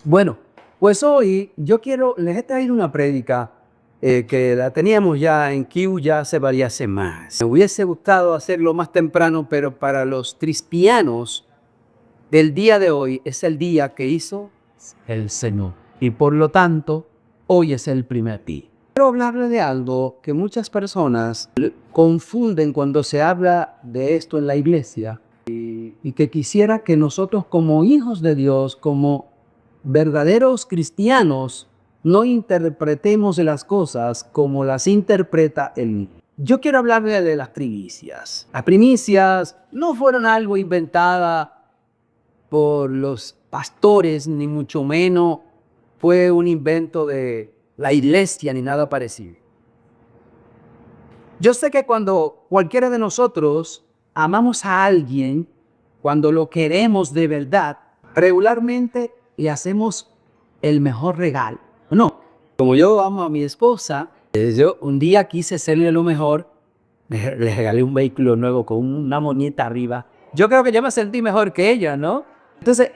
Bueno, pues hoy les he traído una prédica que la teníamos ya en queue ya hace varias semanas. Me hubiese gustado hacerlo más temprano, pero para los cristianos del día de hoy es el día que hizo el Señor. Y por lo tanto, hoy es el primer día. Quiero hablarle de algo que muchas personas confunden cuando se habla de esto en la iglesia y que quisiera que nosotros como hijos de Dios, como verdaderos cristianos, no interpretemos las cosas como las interpreta el mundo. Yo quiero hablarle de las primicias. Las primicias no fueron algo inventada por los pastores, ni mucho menos fue un invento de la iglesia, ni nada parecido. Yo sé que cuando cualquiera de nosotros amamos a alguien, cuando lo queremos de verdad, regularmente le hacemos el mejor regalo. No, como yo amo a mi esposa, yo un día quise hacerle lo mejor, le regalé un vehículo nuevo con una moñita arriba. Yo creo que yo me sentí mejor que ella, ¿no? Entonces,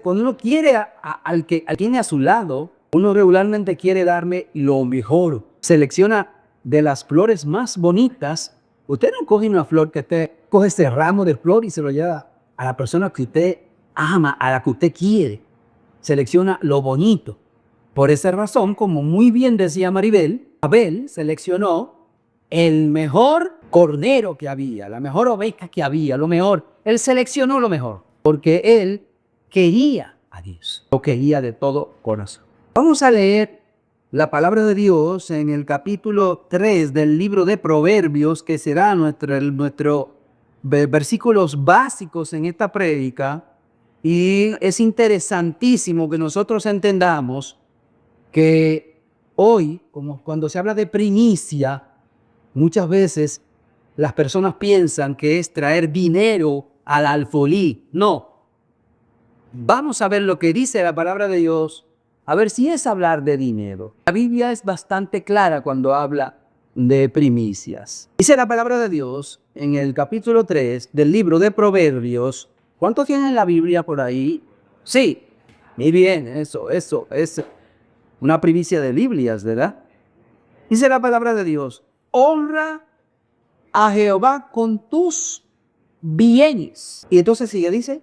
cuando uno quiere al que tiene a su lado, uno regularmente quiere darme lo mejor. Selecciona de las flores más bonitas. Usted no coge una flor que usted coge ese ramo de flor y se lo lleva a la persona que usted ama, a la que usted quiere. Selecciona lo bonito. Por esa razón, como muy bien decía Maribel, Abel seleccionó el mejor cordero que había, la mejor oveja que había, lo mejor. Él seleccionó lo mejor, porque él quería a Dios, lo quería de todo corazón. Vamos a leer la palabra de Dios en el capítulo 3 del libro de Proverbios, que será nuestro versículos básicos en esta prédica. Y es interesantísimo que nosotros entendamos que hoy, como cuando se habla de primicia, muchas veces las personas piensan que es traer dinero al alfolí. No. Vamos a ver lo que dice la palabra de Dios, a ver si es hablar de dinero. La Biblia es bastante clara cuando habla de primicias. Dice la palabra de Dios en el capítulo 3 del libro de Proverbios. ¿Cuántos tienen la Biblia por ahí? Sí, muy bien, eso es una primicia de Biblias, ¿verdad? Dice la palabra de Dios: honra a Jehová con tus bienes. Y entonces sigue, dice,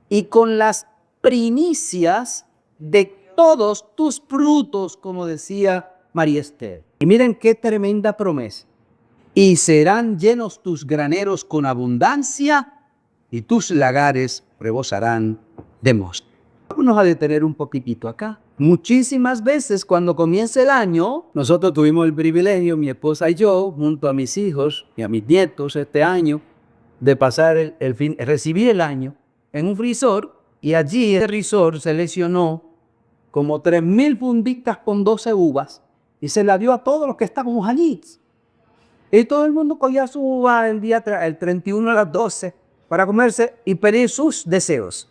y con las primicias de todos tus frutos, como decía María Esther. Y miren qué tremenda promesa. Y serán llenos tus graneros con abundancia, y tus lagares rebosarán de mosto. Vamos a detener un poquitito acá. Muchísimas veces cuando comienza el año, nosotros tuvimos el privilegio, mi esposa y yo, junto a mis hijos y a mis nietos este año, de pasar recibir el año en un resort, y allí el resort seleccionó como 3,000 funditas con 12 uvas y se la dio a todos los que estábamos allí. Y todo el mundo cogía su uva el 31 a las 12 para comerse y pedir sus deseos.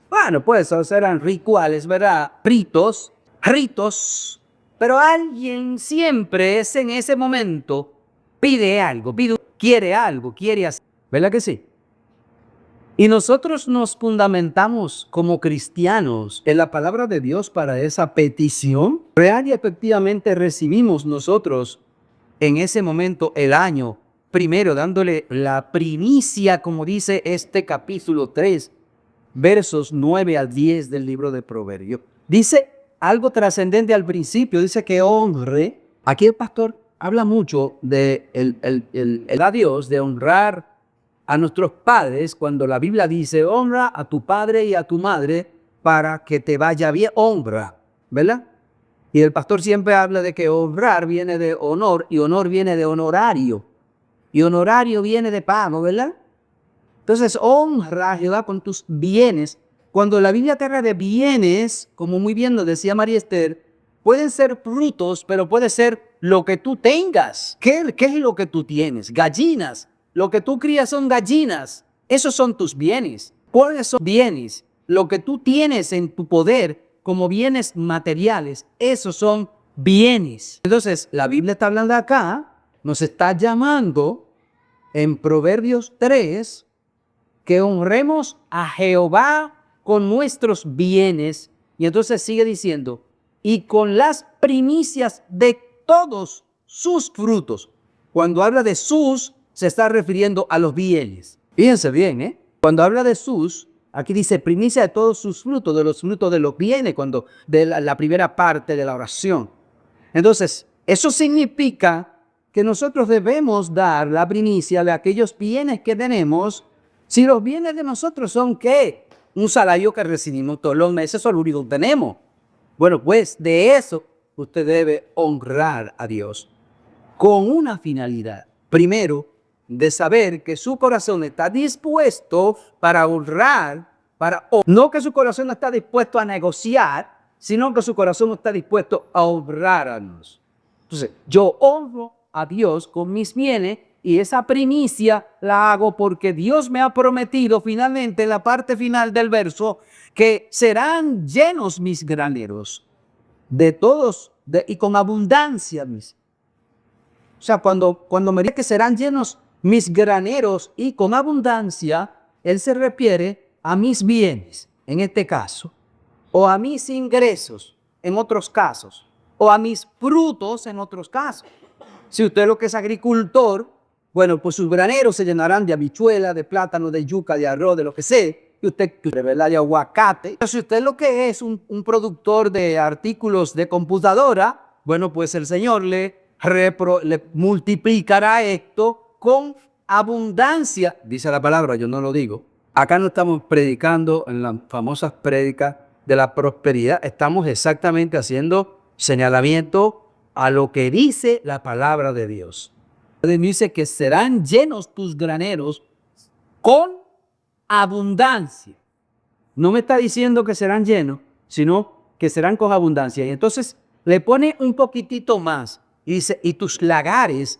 Bueno, pues esos eran rituales, ¿verdad? Ritos. Pero alguien siempre es en ese momento quiere algo, quiere hacer. ¿Verdad que sí? Y nosotros nos fundamentamos como cristianos en la palabra de Dios para esa petición. Real y efectivamente recibimos nosotros en ese momento el año primero, dándole la primicia, como dice este capítulo 3, versos 9 al 10 del libro de Proverbios. Dice algo trascendente al principio, dice que honre. Aquí el pastor habla mucho de el a Dios, de honrar a nuestros padres, cuando la Biblia dice honra a tu padre y a tu madre para que te vaya bien, honra, ¿verdad? Y el pastor siempre habla de que honrar viene de honor y honor viene de honorario y honorario viene de pago, ¿verdad? Entonces honra a Jehová con tus bienes. Cuando la Biblia te habla de bienes, como muy bien lo decía María Esther, pueden ser frutos, pero puede ser lo que tú tengas. ¿Qué es lo que tú tienes? Gallinas. Lo que tú crías son gallinas. Esos son tus bienes. ¿Cuáles son bienes? Lo que tú tienes en tu poder como bienes materiales. Esos son bienes. Entonces, la Biblia está hablando acá, nos está llamando en Proverbios 3 que honremos a Jehová con nuestros bienes Y entonces sigue diciendo, y con las primicias de todos sus frutos. Cuando habla de sus, se está refiriendo a los bienes. Fíjense bien, ¿eh? Cuando habla de sus, aquí dice primicia de todos sus frutos, de los frutos de los bienes, cuando de la primera parte de la oración. Entonces, eso significa que nosotros debemos dar la primicia de aquellos bienes que tenemos. Si los bienes de nosotros son, ¿qué? Un salario que recibimos todos los meses, eso es lo único que tenemos. Bueno, pues de eso usted debe honrar a Dios con una finalidad. Primero, de saber que su corazón está dispuesto para honrar, no que su corazón no está dispuesto a negociar, sino que su corazón está dispuesto a honrar a Dios. Entonces, yo honro a Dios con mis bienes y esa primicia la hago porque Dios me ha prometido finalmente en la parte final del verso que serán llenos mis graneros de todos y con abundancia mis. O sea, cuando me dice que serán llenos mis graneros y con abundancia, él se refiere a mis bienes, en este caso, o a mis ingresos, en otros casos, o a mis frutos, en otros casos. Si usted lo que es agricultor, bueno, pues sus graneros se llenarán de habichuela, de plátano, de yuca, de arroz, de lo que sea. Y usted, ¿verdad?, de aguacate. Pero si usted lo que es un productor de artículos de computadora, bueno, pues el Señor le multiplicará esto con abundancia. Dice la palabra, yo no lo digo. Acá no estamos predicando en las famosas prédicas de la prosperidad. Estamos exactamente haciendo señalamiento a lo que dice la palabra de Dios. Dice que serán llenos tus graneros con abundancia. No me está diciendo que serán llenos, sino que serán con abundancia. Y entonces le pone un poquitito más y dice, y tus lagares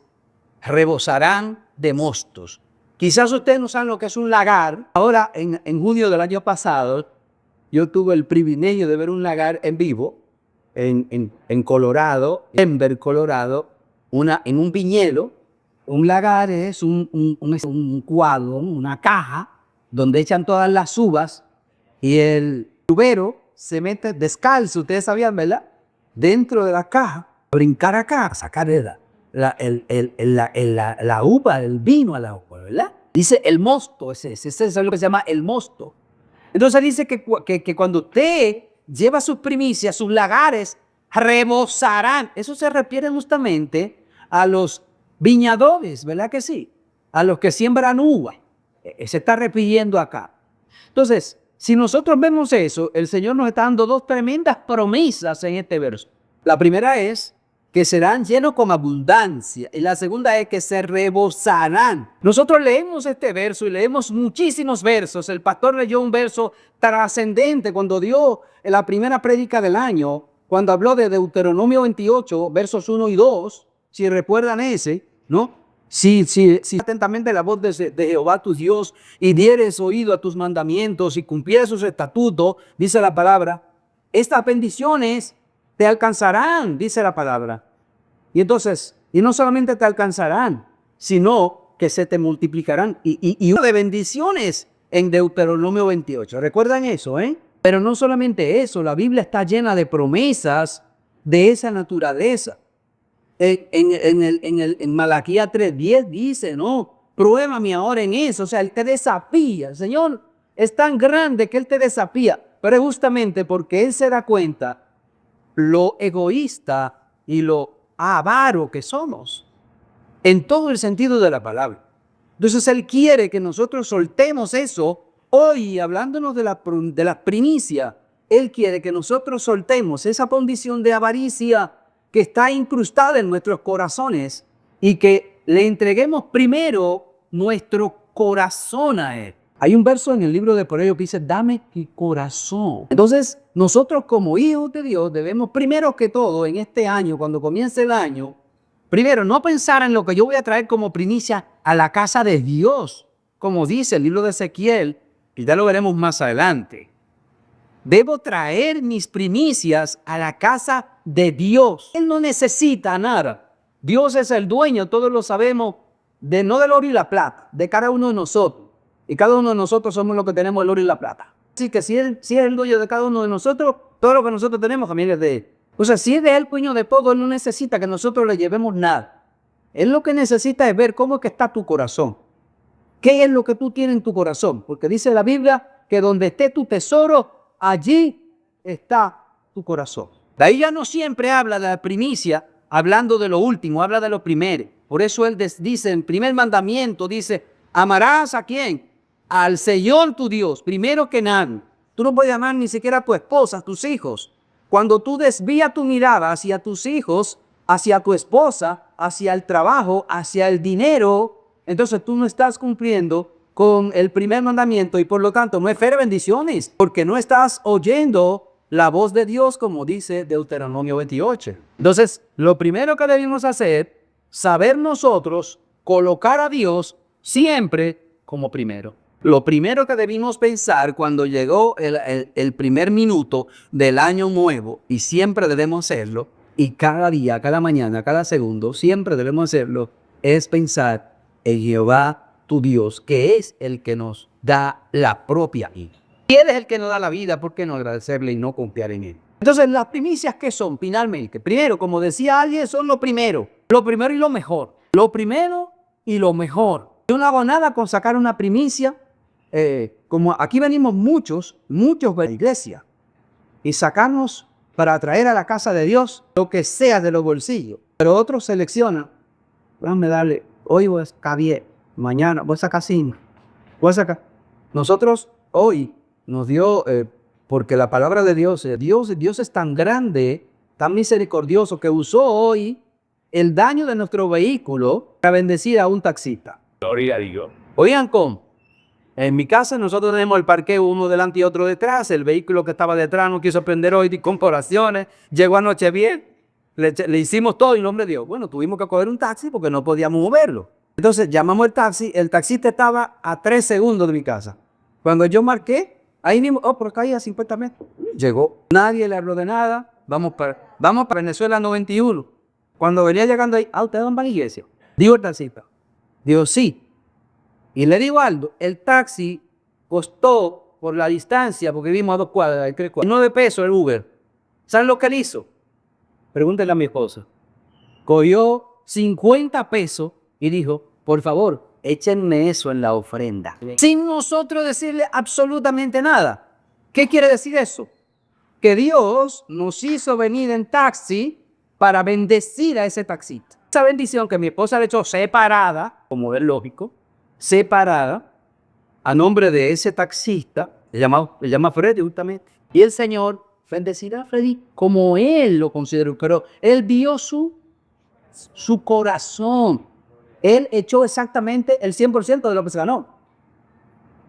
rebosarán de mostos. Quizás ustedes no saben lo que es un lagar. Ahora, en junio del año pasado, yo tuve el privilegio de ver un lagar en vivo en Colorado, Denver, Colorado, en un viñedo. Un lagar es un cuadro, una caja, donde echan todas las uvas y el tubero se mete descalzo, ustedes sabían, ¿verdad? Dentro de la caja, brincar acá, sacar la uva, el vino a la uva, ¿verdad? Dice el mosto, ese es lo que se llama el mosto. Entonces dice que cuando usted lleva sus primicias, sus lagares rebosarán. Eso se refiere justamente a los viñadores, ¿verdad que sí? A los que siembran uva. Se está refiriendo acá. Entonces, si nosotros vemos eso, el Señor nos está dando dos tremendas promesas en este verso. La primera es que serán llenos con abundancia y la segunda es que se rebosarán. Nosotros leemos este verso y leemos muchísimos versos. El pastor leyó un verso trascendente cuando dio la primera prédica del año, cuando habló de Deuteronomio 28, versos 1 y 2, si recuerdan ese, ¿no? Si atentamente la voz de Jehová tu Dios y dieres oído a tus mandamientos y cumplieres sus estatutos, dice la palabra, estas bendiciones te alcanzarán, dice la palabra. Y entonces, y no solamente te alcanzarán, sino que se te multiplicarán. Y una de bendiciones en Deuteronomio 28. ¿Recuerdan eso, Pero no solamente eso, la Biblia está llena de promesas de esa naturaleza. En Malaquías 3:10 dice, no, pruébame ahora en eso. O sea, Él te desafía. El Señor es tan grande que Él te desafía. Pero es justamente porque Él se da cuenta lo egoísta y lo avaro que somos, en todo el sentido de la palabra. Entonces Él quiere que nosotros soltemos eso. Hoy, hablándonos de la primicia, Él quiere que nosotros soltemos esa condición de avaricia que está incrustada en nuestros corazones y que le entreguemos primero nuestro corazón a Él. Hay un verso en el libro de Proverbios que dice, dame tu corazón. Entonces, nosotros como hijos de Dios debemos primero que todo en este año, cuando comience el año, primero no pensar en lo que yo voy a traer como primicia a la casa de Dios, como dice el libro de Ezequiel, y ya lo veremos más adelante. Debo traer mis primicias a la casa de Dios. Él no necesita nada. Dios es el dueño, todos lo sabemos, no del oro y la plata, de cada uno de nosotros. Y cada uno de nosotros somos los que tenemos el oro y la plata. Así que si él es el dueño de cada uno de nosotros, Todo lo que nosotros tenemos también es de Él. O sea, si es de Él, dueño de todo, Él no necesita que nosotros le llevemos nada. Él lo que necesita es ver cómo es que está tu corazón. ¿Qué es lo que tú tienes en tu corazón? Porque dice la Biblia que donde esté tu tesoro, allí está tu corazón. De ahí ya no siempre habla de la primicia, hablando de lo último, habla de lo primero. Por eso Él dice, en primer mandamiento, dice, amarás ¿a quién? Al Señor tu Dios, primero que nada. Tú no puedes amar ni siquiera a tu esposa, a tus hijos. Cuando tú desvías tu mirada hacia tus hijos, hacia tu esposa, hacia el trabajo, hacia el dinero, entonces tú no estás cumpliendo con el primer mandamiento y por lo tanto no esperes bendiciones, porque no estás oyendo la voz de Dios como dice Deuteronomio 28. Entonces, lo primero que debemos hacer, saber nosotros colocar a Dios siempre como primero. Lo primero que debimos pensar cuando llegó el primer minuto del año nuevo, y siempre debemos hacerlo, y cada día, cada mañana, cada segundo, siempre debemos hacerlo, es pensar en Jehová tu Dios, que es el que nos da la propia vida. Y Él es el que nos da la vida, ¿por qué no agradecerle y no confiar en Él? Entonces, las primicias, ¿qué son finalmente? Primero, como decía alguien, son lo primero y lo mejor. Lo primero y lo mejor. Yo no hago nada con sacar una primicia. Como aquí venimos muchos de la iglesia y sacarnos para traer a la casa de Dios lo que sea de los bolsillos. Pero otros seleccionan, déjame darle, hoy voy a sacar 10, mañana voy a sacar 5, voy a sacar. Nosotros hoy nos dio, porque la palabra de Dios es tan grande, tan misericordioso, que usó hoy el daño de nuestro vehículo para bendecir a un taxista. Gloria a Dios. Oigan cómo. En mi casa nosotros tenemos el parqueo uno delante y otro detrás. El vehículo que estaba detrás no quiso prender hoy con comparaciones. Llegó anoche bien. Le hicimos todo en nombre de Dios. Bueno, tuvimos que coger un taxi porque no podíamos moverlo. Entonces llamamos el taxi. El taxista estaba a 3 segundos de mi casa. Cuando yo marqué, ahí mismo, por acá hay a 50 metros. Llegó. Nadie le habló de nada. Vamos para Venezuela 91. Cuando venía llegando ahí, ¿ustedes van a la iglesia? Digo el taxista. Digo, sí. Y le digo algo, el taxi costó por la distancia, porque vimos a 2 cuadras, 3 cuadras, 9 pesos el Uber. ¿Saben lo que él hizo? Pregúntenle a mi esposa. Cogió 50 pesos y dijo, por favor, échenme eso en la ofrenda. Sin nosotros decirle absolutamente nada. ¿Qué quiere decir eso? Que Dios nos hizo venir en taxi para bendecir a ese taxista. Esa bendición que mi esposa le echó separada, como es lógico, separada a nombre de ese taxista, le llama Freddy justamente, y el Señor bendecirá a Freddy como Él lo consideró, pero Él vio su corazón. Él echó exactamente el 100% de lo que se ganó.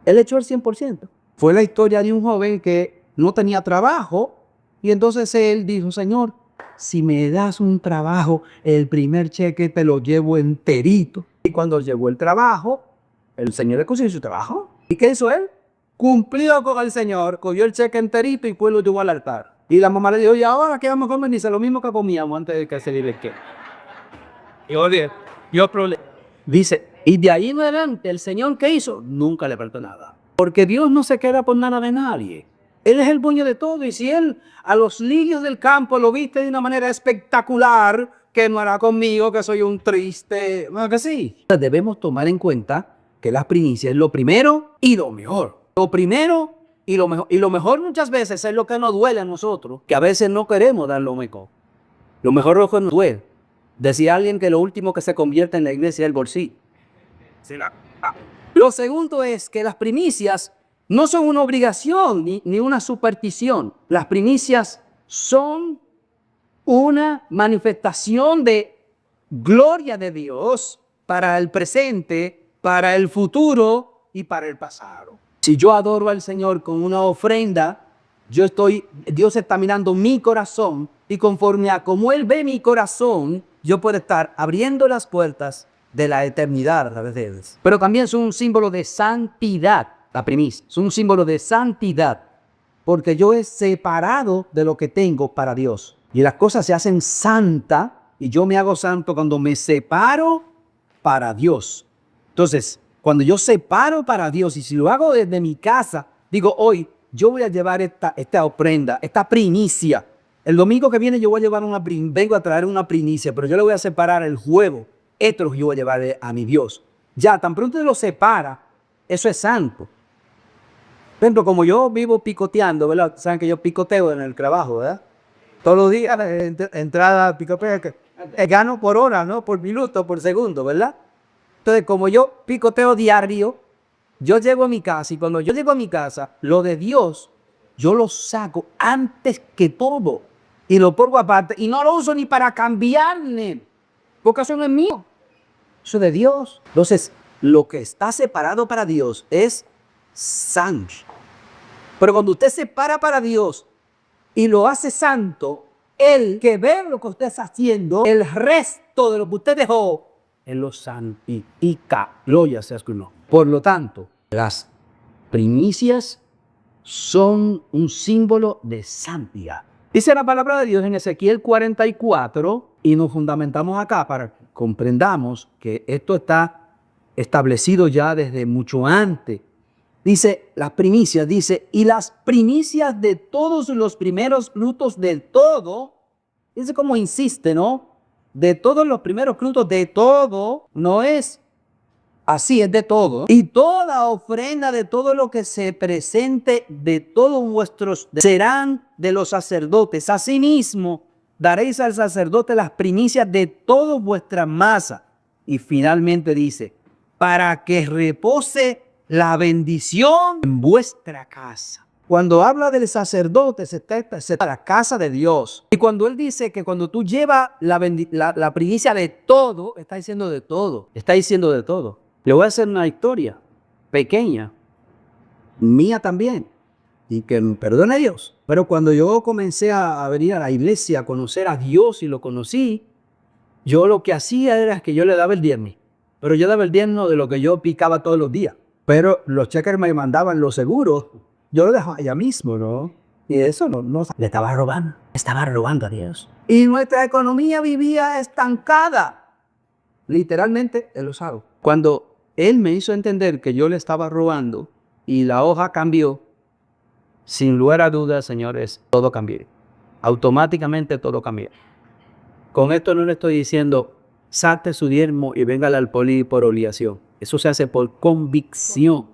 Él echó el 100%. Fue la historia de un joven que no tenía trabajo y entonces él dijo, Señor, si me das un trabajo, el primer cheque te lo llevo enterito. Y cuando llegó el trabajo, el Señor le consiguió su trabajo. ¿Y qué hizo él? Cumplió con el Señor, cogió el cheque enterito y pues lo llevó al altar. Y la mamá le dijo, ¿y ahora qué vamos a comer? Dice, lo mismo que comíamos antes de que se le que. Y oye, dice, y de ahí en adelante, el Señor, ¿qué hizo? Nunca le faltó nada. Porque Dios no se queda por nada de nadie. Él es el dueño de todo. Y si Él a los lirios del campo lo viste de una manera espectacular, ¿qué no hará conmigo que soy un triste? Bueno, que sí. Debemos tomar en cuenta que las primicias es lo primero y lo mejor. Lo primero y lo mejor. Y lo mejor muchas veces es lo que nos duele a nosotros, que a veces no queremos dar lo mejor. Lo mejor es lo que nos duele. Decía alguien que lo último que se convierte en la iglesia es el bolsillo. Lo segundo es que las primicias no son una obligación ni una superstición. Las primicias son una manifestación de gloria de Dios para el presente, para el futuro y para el pasado. Si yo adoro al Señor con una ofrenda, Dios está mirando mi corazón y conforme a cómo Él ve mi corazón, yo puedo estar abriendo las puertas de la eternidad a través de Él. Pero también es un símbolo de santidad, la primicia. Es un símbolo de santidad, porque yo he separado de lo que tengo para Dios. Y las cosas se hacen santas y yo me hago santo cuando me separo para Dios. Entonces, cuando yo separo para Dios y si lo hago desde mi casa, digo hoy, yo voy a llevar esta ofrenda, esta primicia. El domingo que viene yo voy a llevar vengo a traer una primicia, pero yo le voy a separar el huevo. Esto es lo que yo voy a llevar a mi Dios. Ya, tan pronto lo separa, eso es santo. Por ejemplo, como yo vivo picoteando, ¿verdad? Saben que yo picoteo en el trabajo, ¿verdad? Todos los días, entrada, picoteo, gano por hora, ¿no? Por minuto, por segundo, ¿verdad? Entonces, como yo picoteo diario, yo llego a mi casa y cuando yo llego a mi casa, lo de Dios, yo lo saco antes que todo y lo pongo aparte y no lo uso ni para cambiarle, porque eso no es mío, eso es de Dios. Entonces, lo que está separado para Dios es santo. Pero cuando usted separa para Dios y lo hace santo, el que ve lo que usted está haciendo, el resto de lo que usted dejó, Él lo santifica. Gloria sea su nombre. Por lo tanto, las primicias son un símbolo de santidad. Dice la palabra de Dios en Ezequiel 44 y nos fundamentamos acá para que comprendamos que esto está establecido ya desde mucho antes. Dice, las primicias, dice, y las primicias de todos los primeros frutos del todo, dice como insiste, ¿no? De todos los primeros frutos de todo, no es así, es de todo. Y toda ofrenda de todo lo que se presente de todos vuestros serán de los sacerdotes. Asimismo, daréis al sacerdote las primicias de toda vuestra masa. Y finalmente dice, para que repose la bendición en vuestra casa. Cuando habla del sacerdote, se está la casa de Dios. Y cuando él dice que cuando tú llevas la primicia de todo, está diciendo de todo. Está diciendo de todo. Le voy a hacer una historia pequeña, mía también, y que me perdone Dios. Pero cuando yo comencé a venir a la iglesia, a conocer a Dios y lo conocí, yo lo que hacía era que yo le daba el diezmo. Pero yo daba el diezmo de lo que yo picaba todos los días. Pero los cheques me mandaban los seguros, yo lo dejaba allá mismo, ¿no? Y eso no le estaba robando a Dios. Y nuestra economía vivía estancada. Literalmente, él lo sabe. Cuando él me hizo entender que yo le estaba robando y la hoja cambió, sin lugar a dudas, señores, todo cambió. Automáticamente todo cambió. Con esto no le estoy diciendo, salte su diezmo y véngale al poli por obligación. Eso se hace por convicción.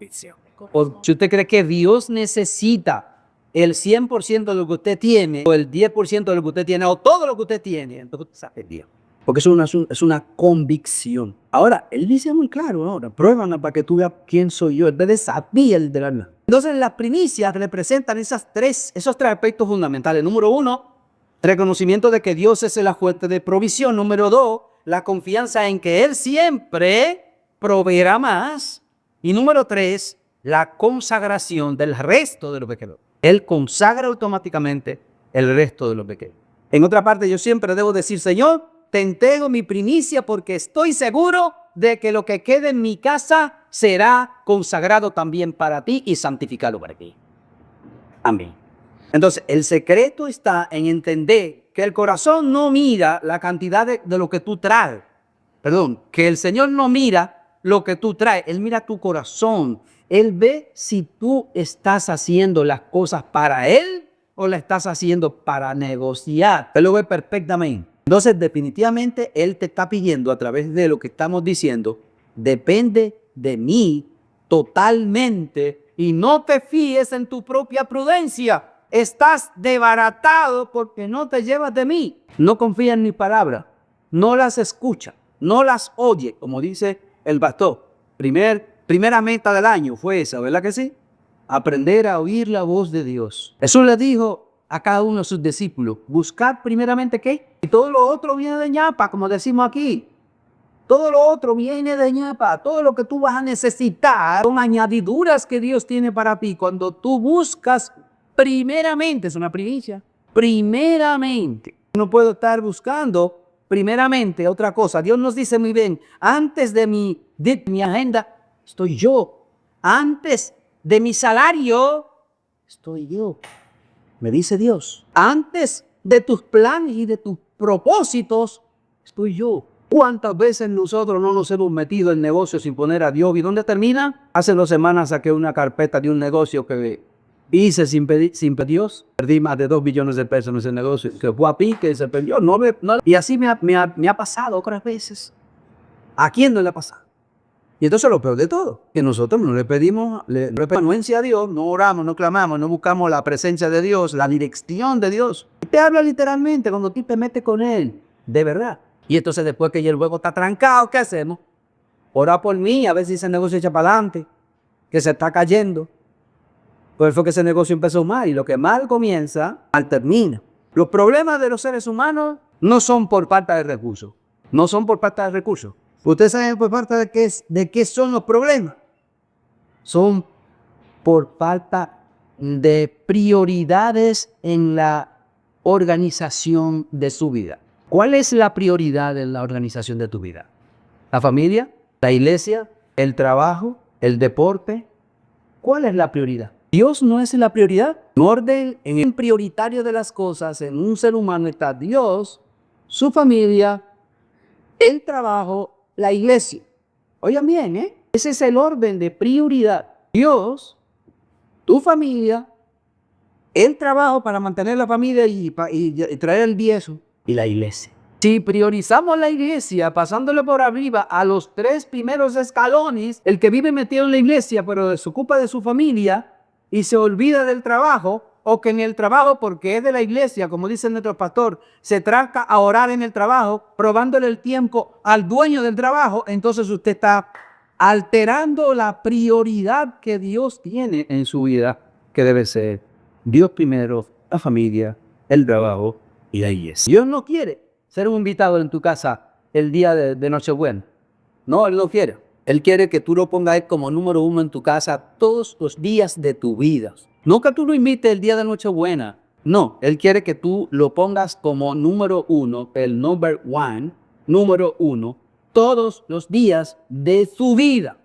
Si usted cree que Dios necesita el 100% de lo que usted tiene, o el 10% de lo que usted tiene, o todo lo que usted tiene, entonces usted sabe Dios. Porque es una convicción. Ahora, él dice muy claro, ahora, pruébala para que tú veas quién soy yo. Él desafía el de la nada. Entonces, las primicias representan esos tres aspectos fundamentales. Número uno, reconocimiento de que Dios es la fuente de provisión. Número dos, la confianza en que Él siempre proveerá más. Y número tres, la consagración del resto de lo que quedó. Él consagra automáticamente el resto de lo que quedó. En otra parte, yo siempre debo decir, Señor, te entrego mi primicia porque estoy seguro de que lo que quede en mi casa será consagrado también para ti y santificado para ti. Amén. Entonces, el secreto está en entender que el corazón no mira la cantidad de lo que tú traes. Perdón, que el Señor no mira lo que tú traes, Él mira tu corazón. Él ve si tú estás haciendo las cosas para Él o las estás haciendo para negociar. Él lo ve perfectamente. Entonces, definitivamente, Él te está pidiendo a través de lo que estamos diciendo, depende de mí totalmente y no te fíes en tu propia prudencia. Estás desbaratado porque no te llevas de mí. No confía en mi palabra, no las escucha, no las oye, como dice el pastor. Primera meta del año fue esa, ¿verdad que sí? Aprender a oír la voz de Dios. Jesús le dijo a cada uno de sus discípulos, buscad primeramente ¿qué? Y todo lo otro viene de ñapa, como decimos aquí. Todo lo otro viene de ñapa. Todo lo que tú vas a necesitar son añadiduras que Dios tiene para ti. Cuando tú buscas primeramente, es una primicia, primeramente. No puedo estar buscando primeramente otra cosa. Dios nos dice muy bien, antes de mi agenda estoy yo. Antes de mi salario estoy yo. Me dice Dios, antes de tus planes y de tus propósitos, estoy yo. ¿Cuántas veces nosotros no nos hemos metido en negocios sin poner a Dios? ¿Y dónde termina? Hace 2 semanas saqué una carpeta de un negocio que hice sin pedir Dios, perdí más de 2 billones de pesos en ese negocio, que fue a pique, se perdió, y así me ha pasado otras veces. ¿A quién no le ha pasado? Y entonces lo peor de todo, que nosotros no le pedimos anuencia a Dios, no oramos, no clamamos, no buscamos la presencia de Dios, la dirección de Dios. Te habla literalmente cuando tú te metes con Él, de verdad. Y entonces después que ya el juego está trancado, ¿qué hacemos? Ora por mí, a ver si ese negocio echa para adelante, que se está cayendo. Pues fue que ese negocio empezó mal y lo que mal comienza, mal termina. Los problemas de los seres humanos no son por falta de recursos, no son por falta de recursos. ¿Ustedes saben por falta de qué son los problemas? Son por falta de prioridades en la organización de su vida. ¿Cuál es la prioridad en la organización de tu vida? ¿La familia? ¿La iglesia? ¿El trabajo? ¿El deporte? ¿Cuál es la prioridad? Dios no es la prioridad. En orden, en el prioritario de las cosas, en un ser humano está Dios, su familia, el trabajo, la iglesia. Oigan bien, ese es el orden de prioridad. Dios, tu familia, el trabajo para mantener la familia y traer el diezmo, y la iglesia. Si priorizamos la iglesia pasándole por arriba a los 3 primeros escalones, el que vive metido en la iglesia pero se ocupa de su familia y se olvida del trabajo, o que en el trabajo, porque es de la iglesia, como dice nuestro pastor, se tranca a orar en el trabajo, probándole el tiempo al dueño del trabajo, entonces usted está alterando la prioridad que Dios tiene en su vida, que debe ser Dios primero, la familia, el trabajo y la iglesia. Dios no quiere ser un invitado en tu casa el día de Nochebuena. No, Él no quiere. Él quiere que tú lo pongas como número 1 en tu casa todos los días de tu vida. No que tú lo invites el día de Nochebuena. No, Él quiere que tú lo pongas como número 1, el número 1, todos los días de su vida.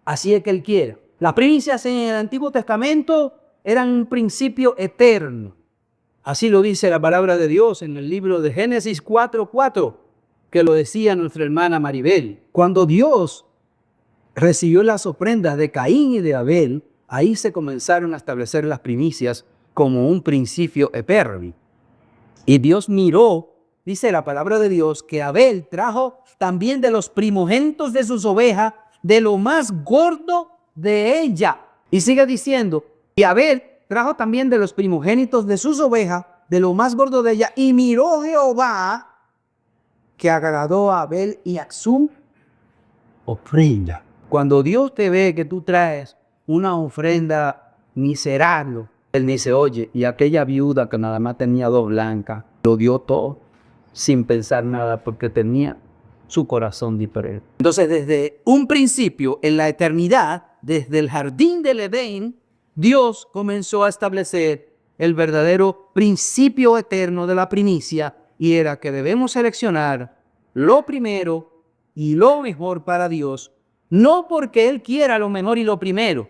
Así es que Él quiere. Las primicias en el Antiguo Testamento eran un principio eterno. Así lo dice la palabra de Dios en el libro de Génesis 4:4, que lo decía nuestra hermana Maribel. Cuando Dios recibió las ofrendas de Caín y de Abel, ahí se comenzaron a establecer las primicias como un principio eterno. Y Dios miró, dice la palabra de Dios, que Abel trajo también de los primogénitos de sus ovejas, de lo más gordo de ella. Y sigue diciendo, y Abel trajo también de los primogénitos de sus ovejas, de lo más gordo de ella, y miró Jehová que agradó a Abel y a su ofrenda. Cuando Dios te ve que tú traes una ofrenda miserable, Él dice, oye, y aquella viuda que nada más tenía 2 blancas, lo dio todo sin pensar nada porque tenía su corazón diferente. Entonces, desde un principio, en la eternidad, desde el jardín del Edén, Dios comenzó a establecer el verdadero principio eterno de la primicia, y era que debemos seleccionar lo primero y lo mejor para Dios, no porque Él quiera lo mejor y lo primero,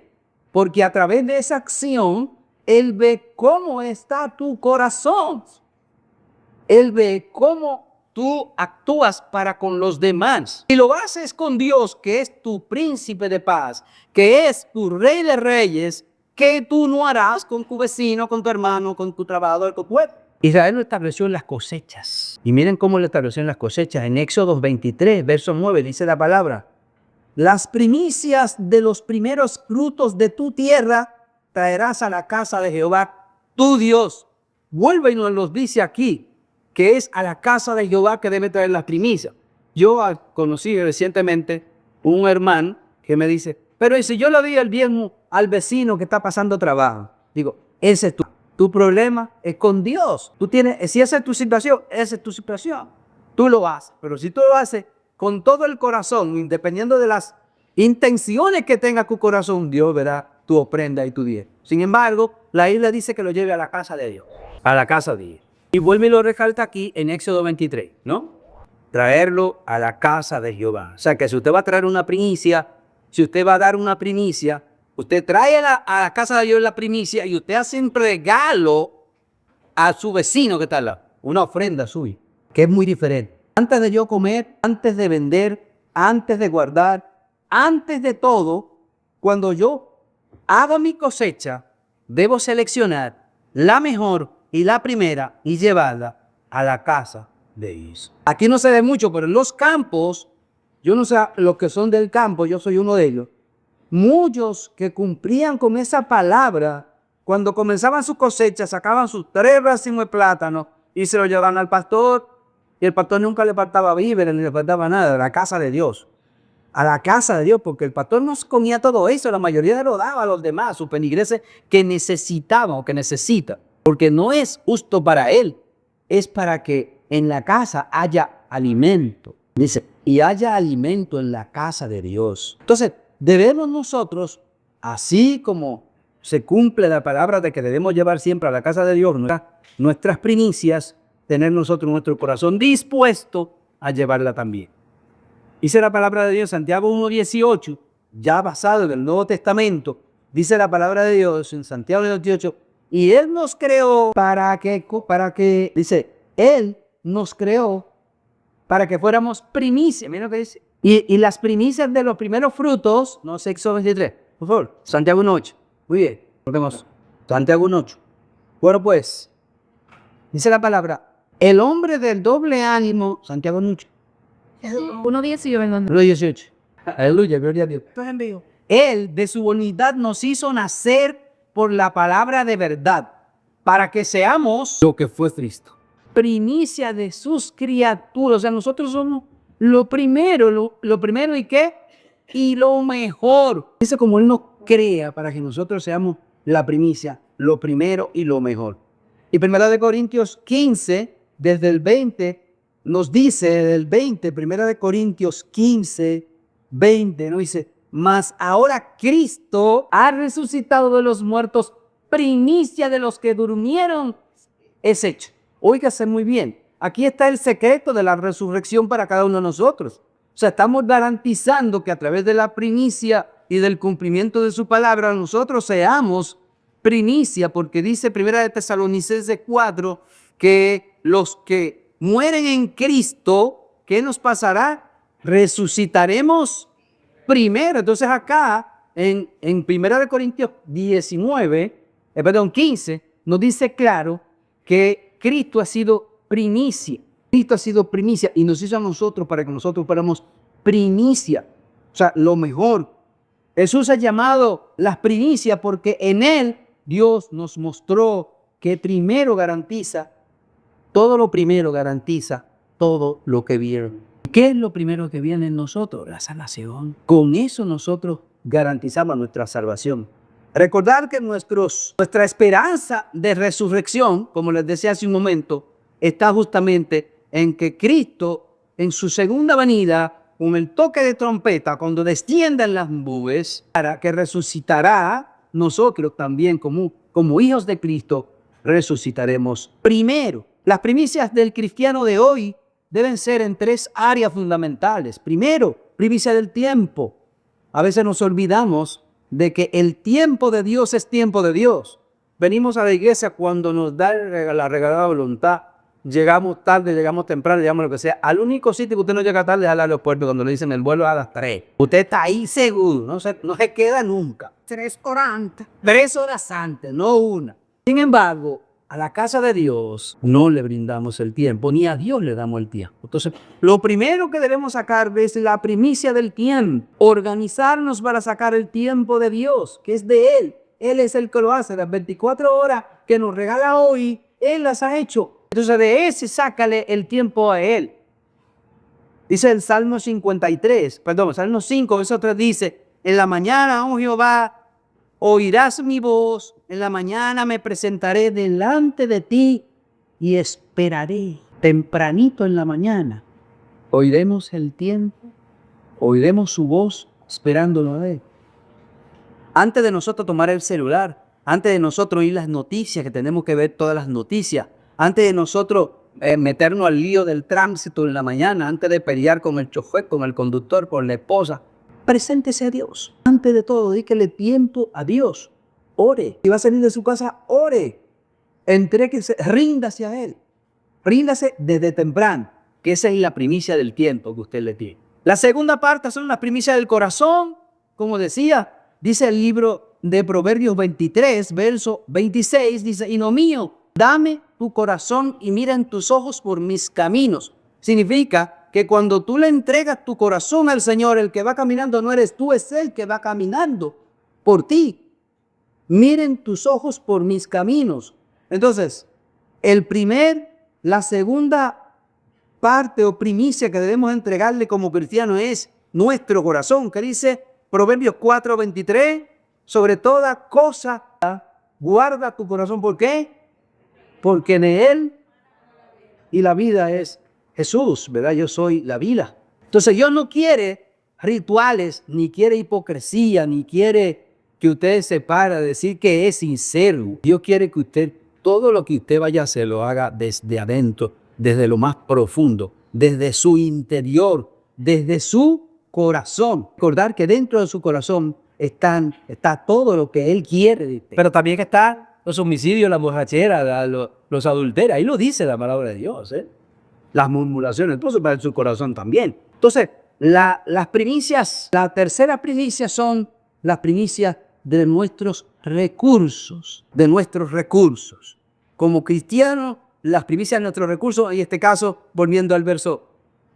porque a través de esa acción, Él ve cómo está tu corazón. Él ve cómo tú actúas para con los demás. Si lo haces con Dios, que es tu príncipe de paz, que es tu rey de reyes, ¿qué tú no harás con tu vecino, con tu hermano, con tu trabajador, con tu pueblo? Israel lo estableció en las cosechas. Y miren cómo lo estableció en las cosechas. En Éxodo 23, verso 9, dice la palabra: las primicias de los primeros frutos de tu tierra traerás a la casa de Jehová, tu Dios. Vuelve y nos los dice aquí, que es a la casa de Jehová que debe traer las primicias. Yo conocí recientemente un hermano que me dice, pero ¿y si yo le doy el diezmo al vecino que está pasando trabajo? Digo, ese es tu problema, es con Dios. Si esa es tu situación, esa es tu situación. Tú lo haces, pero si tú lo haces con todo el corazón, dependiendo de las intenciones que tenga tu corazón, Dios verá tu ofrenda y tu diezmo. Sin embargo, la Biblia dice que lo lleve a la casa de Dios, a la casa de Dios. Y vuelve y lo recalca aquí en Éxodo 23, ¿no? Traerlo a la casa de Jehová. O sea que si usted va a traer una primicia, si usted va a dar una primicia, usted trae a la casa de Dios la primicia y usted hace un regalo a su vecino que está al lado. Una ofrenda suya, que es muy diferente. Antes de yo comer, antes de vender, antes de guardar, antes de todo, cuando yo hago mi cosecha, debo seleccionar la mejor y la primera y llevarla a la casa de Dios. Aquí no se ve mucho, pero en los campos, yo no sé los que son del campo, yo soy uno de ellos. Muchos que cumplían con esa palabra, cuando comenzaban su cosecha, sacaban sus 3 racimos de plátano y se lo llevaban al pastor. Y el pastor nunca le faltaba víveres ni le faltaba nada, a la casa de Dios. A la casa de Dios, porque el pastor no comía todo eso, la mayoría lo daba a los demás, sus penigreses que necesitaban o que necesitan. Porque no es justo para él, es para que en la casa haya alimento. Dice, y haya alimento en la casa de Dios. Entonces, debemos nosotros, así como se cumple la palabra de que debemos llevar siempre a la casa de Dios nuestras primicias, tener nosotros nuestro corazón dispuesto a llevarla también. Dice la palabra de Dios, Santiago 1:18, ya basado en el Nuevo Testamento, dice la palabra de Dios en Santiago 1:18, y Él nos creó para que, dice, Él nos creó para que fuéramos primicias, mira lo que dice, y las primicias de los primeros frutos, no sé, Éxodo 23, por favor, Santiago 1:8, muy bien, volvemos, Santiago 1:8. Bueno, pues, dice la palabra, el hombre del doble ánimo, Santiago 1:8. 1:18. Aleluya, gloria a Dios. Él de su bondad nos hizo nacer por la palabra de verdad, para que seamos lo que fue Cristo. Primicia de sus criaturas. O sea, nosotros somos lo primero ¿y qué? Y lo mejor. Dice como Él nos crea para que nosotros seamos la primicia, lo primero y lo mejor. Y 1 Corintios 15, desde el 20, nos dice del 20, 1 Corintios 15, 20, nos dice, mas ahora Cristo ha resucitado de los muertos, primicia de los que durmieron es hecho. Óigase muy bien, aquí está el secreto de la resurrección para cada uno de nosotros. O sea, estamos garantizando que a través de la primicia y del cumplimiento de su palabra, nosotros seamos primicia, porque dice 1 Tesalonicenses 4, que los que mueren en Cristo, ¿qué nos pasará? Resucitaremos primero. Entonces acá, en 1 Corintios 15, nos dice claro que Cristo ha sido primicia. Cristo ha sido primicia y nos hizo a nosotros para que nosotros fuéramos primicia. O sea, lo mejor. Jesús ha llamado las primicias porque en Él Dios nos mostró que primero garantiza todo lo primero, garantiza todo lo que viene. ¿Qué es lo primero que viene en nosotros? La salvación. Con eso nosotros garantizamos nuestra salvación. Recordar que nuestra esperanza de resurrección, como les decía hace un momento, está justamente en que Cristo, en su segunda venida, con el toque de trompeta, cuando desciendan las nubes, para que resucitará, nosotros también como hijos de Cristo, resucitaremos primero. Las primicias del cristiano de hoy deben ser en 3 áreas fundamentales. Primero, primicia del tiempo. A veces nos olvidamos de que el tiempo de Dios es tiempo de Dios. Venimos a la iglesia cuando nos da la regalada voluntad. Llegamos tarde, llegamos temprano, llegamos lo que sea. Al único sitio que usted no llega tarde es al aeropuerto cuando le dicen el vuelo a las 3. Usted está ahí seguro, no se queda nunca. 3 horas antes. 3 horas antes, no una. Sin embargo, a la casa de Dios no le brindamos el tiempo, ni a Dios le damos el tiempo. Entonces, lo primero que debemos sacar es la primicia del tiempo. Organizarnos para sacar el tiempo de Dios, que es de Él. Él es el que lo hace. Las 24 horas que nos regala hoy, Él las ha hecho. Entonces, de ese sácale el tiempo a Él. Dice el Salmo 5, verso 3 dice, en la mañana, oh Jehová, oirás mi voz, en la mañana me presentaré delante de ti y esperaré. Tempranito en la mañana, oiremos el tiempo, oiremos su voz esperándolo a Él. Antes de nosotros tomar el celular, antes de nosotros oír las noticias, que tenemos que ver todas las noticias, antes de nosotros meternos al lío del tránsito en la mañana, antes de pelear con el chofer, con el conductor, con la esposa, preséntese a Dios. Antes de todo, dedíquele tiempo a Dios. Ore. Si va a salir de su casa, ore. Entréguese, ríndase a Él. Ríndase desde temprano, que esa es la primicia del tiempo que usted le tiene. La segunda parte son las primicias del corazón. Como decía, dice el libro de Proverbios 23, verso 26, dice, Hijo mío, dame tu corazón y mira en tus ojos por mis caminos. Significa que cuando tú le entregas tu corazón al Señor, el que va caminando no eres tú, es Él que va caminando por ti. Miren tus ojos por mis caminos. Entonces, la segunda parte o primicia que debemos entregarle como cristianos es nuestro corazón, que dice Proverbios 4:23, sobre toda cosa guarda tu corazón. ¿Por qué? Porque en Él y la vida es Jesús, ¿verdad? Yo soy la vida. Entonces Dios no quiere rituales, ni quiere hipocresía, ni quiere que usted se pare a decir que es sincero. Dios quiere que usted, todo lo que usted vaya a hacer, lo haga desde adentro, desde lo más profundo, desde su interior, desde su corazón. Recordar que dentro de su corazón está todo lo que Él quiere de usted. Pero también están los homicidios, la borrachera, los adulterios. Ahí lo dice la palabra de Dios, ¿eh? Las murmuraciones, entonces para su corazón también. Entonces, las primicias, la tercera primicia son las primicias de nuestros recursos, Como cristianos, las primicias de nuestros recursos, en este caso, volviendo al verso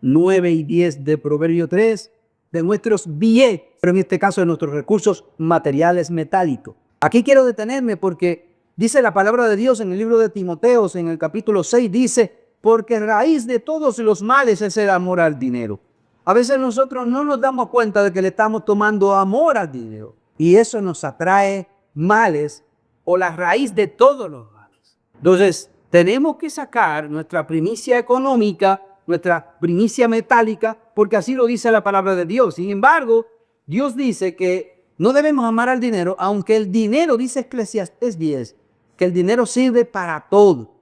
9 y 10 de Proverbio 3, de nuestros bienes, pero en este caso de nuestros recursos materiales metálicos. Aquí quiero detenerme porque dice la palabra de Dios en el libro de Timoteos, en el capítulo 6, dice, porque raíz de todos los males es el amor al dinero. A veces nosotros no nos damos cuenta de que le estamos tomando amor al dinero y eso nos atrae males o la raíz de todos los males. Entonces, tenemos que sacar nuestra primicia económica, nuestra primicia metálica, porque así lo dice la palabra de Dios. Sin embargo, Dios dice que no debemos amar al dinero, aunque el dinero, dice Eclesiastés 10, que el dinero sirve para todo.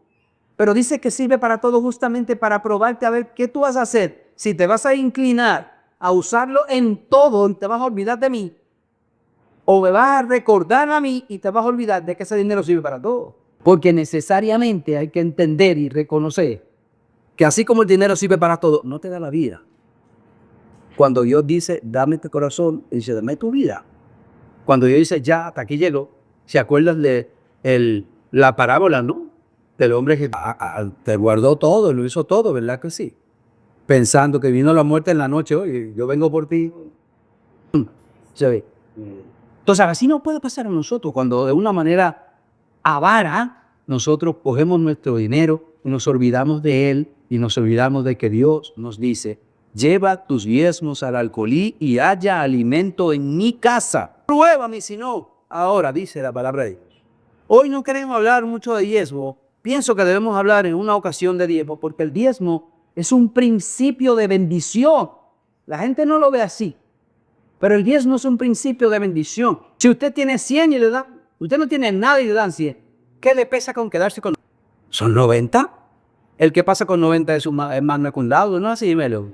Pero dice que sirve para todo justamente para probarte a ver qué tú vas a hacer. Si te vas a inclinar a usarlo en todo y te vas a olvidar de mí, o me vas a recordar a mí y te vas a olvidar de que ese dinero sirve para todo. Porque necesariamente hay que entender y reconocer que así como el dinero sirve para todo, no te da la vida. Cuando Dios dice, dame tu corazón, dice, dame tu vida. Cuando Dios dice, ya, hasta aquí llegó, ¿se acuerdan de la parábola, no? Del hombre que te guardó todo, lo hizo todo, ¿verdad que sí? Pensando que vino la muerte en la noche, oye, yo vengo por ti. ¿Se ve? Entonces, así no puede pasar a nosotros cuando de una manera avara nosotros cogemos nuestro dinero y nos olvidamos de él y nos olvidamos de que Dios nos dice, lleva tus diezmos al alcolí y haya alimento en mi casa. Pruébame si no. Ahora dice la palabra de Dios. Hoy no queremos hablar mucho de diezmo. Pienso que debemos hablar en una ocasión de diezmo porque el diezmo es un principio de bendición. La gente no lo ve así, pero el diezmo es un principio de bendición. Si usted tiene 100 y le dan, usted no tiene nada y le dan 100, ¿qué le pesa con quedarse con 90? ¿Son 90? El que pasa con 90 es más fecundado, ¿no? Así dímelo.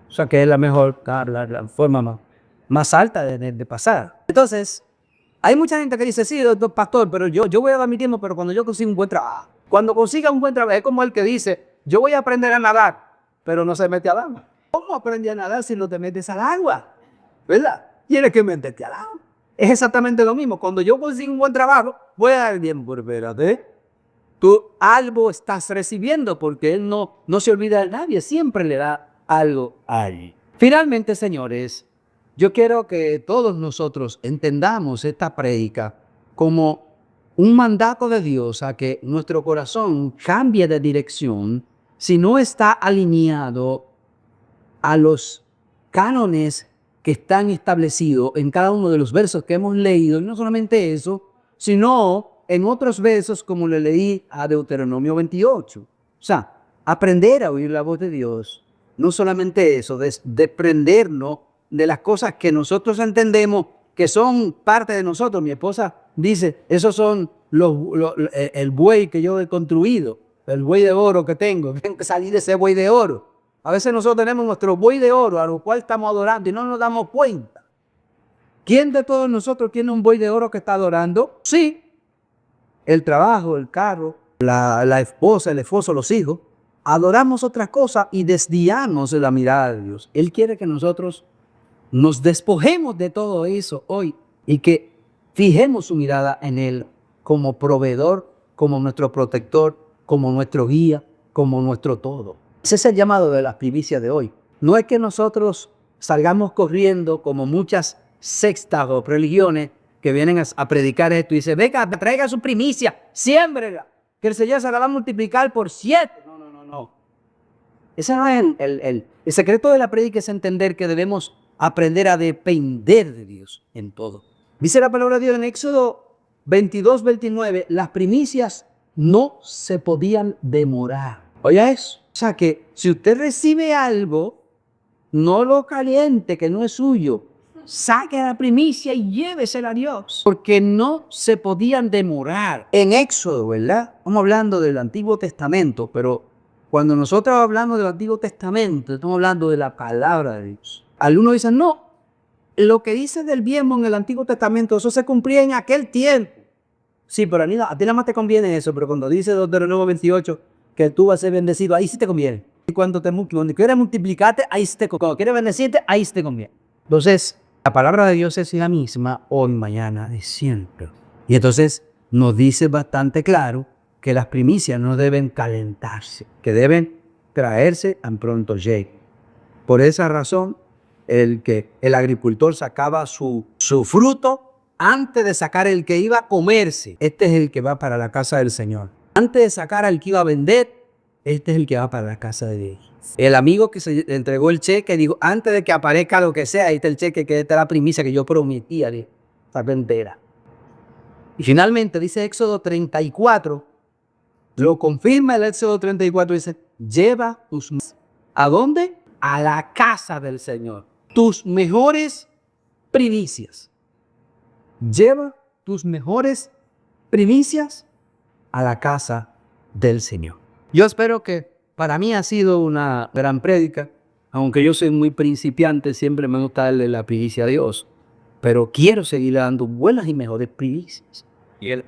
O sea que es la mejor, la forma más alta de pasar. Entonces, hay mucha gente que dice, sí, doctor pastor, pero yo voy a dar mi tiempo, pero cuando yo consiga un buen trabajo. Cuando consiga un buen trabajo, es como el que dice, yo voy a aprender a nadar, pero no se mete al agua. ¿Cómo aprendes a nadar si no te metes al agua? ¿Verdad? Tienes que meterte al agua. Es exactamente lo mismo. Cuando yo consigo un buen trabajo, voy a dar el tiempo, pero espérate. Tú algo estás recibiendo porque Él no se olvida de nadie, siempre le da algo a Él. Finalmente, señores, yo quiero que todos nosotros entendamos esta prédica como un mandato de Dios a que nuestro corazón cambie de dirección si no está alineado a los cánones que están establecidos en cada uno de los versos que hemos leído. Y no solamente eso, sino en otros versos como le leí a Deuteronomio 28. O sea, aprender a oír la voz de Dios. No solamente eso, desprendernos de las cosas que nosotros entendemos que son parte de nosotros. Mi esposa dice, esos son el buey que yo he construido, el buey de oro que tengo. Tengo que salir de ese buey de oro. A veces nosotros tenemos nuestro buey de oro a lo cual estamos adorando y no nos damos cuenta. ¿Quién de todos nosotros tiene un buey de oro que está adorando? Sí, el trabajo, el carro, la esposa, el esposo, los hijos. Adoramos otras cosas y desviamos de la mirada de Dios. Él quiere que nosotros nos despojemos de todo eso hoy y que Fijemos su mirada en Él como proveedor, como nuestro protector, como nuestro guía, como nuestro todo. Ese es el llamado de las primicias de hoy. No es que nosotros salgamos corriendo como muchas sectas o religiones que vienen a predicar esto y dicen, venga, traiga su primicia, siémbrela, que el Señor se la va a multiplicar por 7. No. Ese no es el secreto de la prédica, es entender que debemos aprender a depender de Dios en todo. Dice la palabra de Dios en Éxodo 22, 29, las primicias no se podían demorar. Oye eso. O sea que si usted recibe algo, no lo caliente, que no es suyo. Saque la primicia y llévesela a Dios. Porque no se podían demorar. En Éxodo, ¿verdad? Estamos hablando del Antiguo Testamento, pero cuando nosotros hablamos del Antiguo Testamento, estamos hablando de la palabra de Dios. Algunos dicen, no, lo que dice del diezmo en el Antiguo Testamento, eso se cumplía en aquel tiempo. Sí, pero a ti nada más te conviene eso, pero cuando dice Deuteronomio 28 que tú vas a ser bendecido, ahí sí te conviene. Y cuando quieres multiplicarte, ahí sí te conviene. Cuando quieres bendecirte, ahí sí te conviene. Entonces, la palabra de Dios es la misma hoy, mañana y siempre. Y entonces nos dice bastante claro que las primicias no deben calentarse, que deben traerse tan pronto llegue. Por esa razón, el agricultor sacaba su fruto antes de sacar el que iba a comerse. Este es el que va para la casa del Señor. Antes de sacar al que iba a vender, este es el que va para la casa de Dios. El amigo que se entregó el cheque dijo, antes de que aparezca lo que sea, ahí está el cheque, que esta es la primicia que yo prometía de esta entera. Y finalmente dice Éxodo 34, lo confirma el Éxodo 34, dice, lleva tus... ¿A dónde? A la casa del Señor. Tus mejores primicias. Lleva tus mejores primicias a la casa del Señor. Yo espero que para mí ha sido una gran prédica, aunque yo soy muy principiante, siempre me gusta darle la primicia a Dios, pero quiero seguir dando buenas y mejores primicias. Y el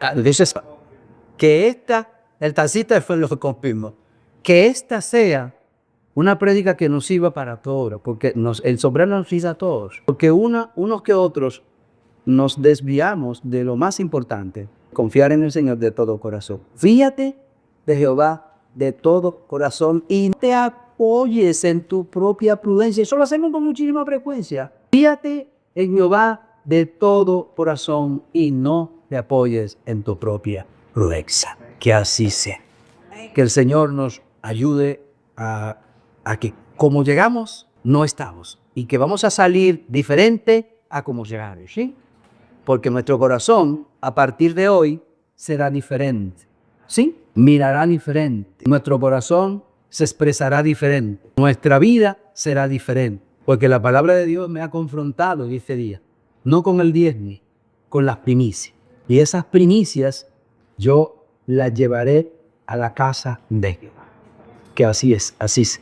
taxista fue lo que confirmó, que esta sea una prédica que nos sirva para todos, porque el sombrero nos sirve a todos, porque unos que otros nos desviamos de lo más importante, confiar en el Señor de todo corazón. Fíjate de Jehová de todo corazón y no te apoyes en tu propia prudencia. Eso lo hacemos con muchísima frecuencia. Fíjate en Jehová de todo corazón y no te apoyes en tu propia prudencia. Que así sea. Que el Señor nos ayude a que como llegamos, no estamos. Y que vamos a salir diferente a como llegamos, ¿sí? Porque nuestro corazón, a partir de hoy, será diferente. ¿Sí? Mirará diferente. Nuestro corazón se expresará diferente. Nuestra vida será diferente. Porque la palabra de Dios me ha confrontado en este día. No con el diezmo, con las primicias. Y esas primicias yo las llevaré a la casa de Jehová. Que así es, así es.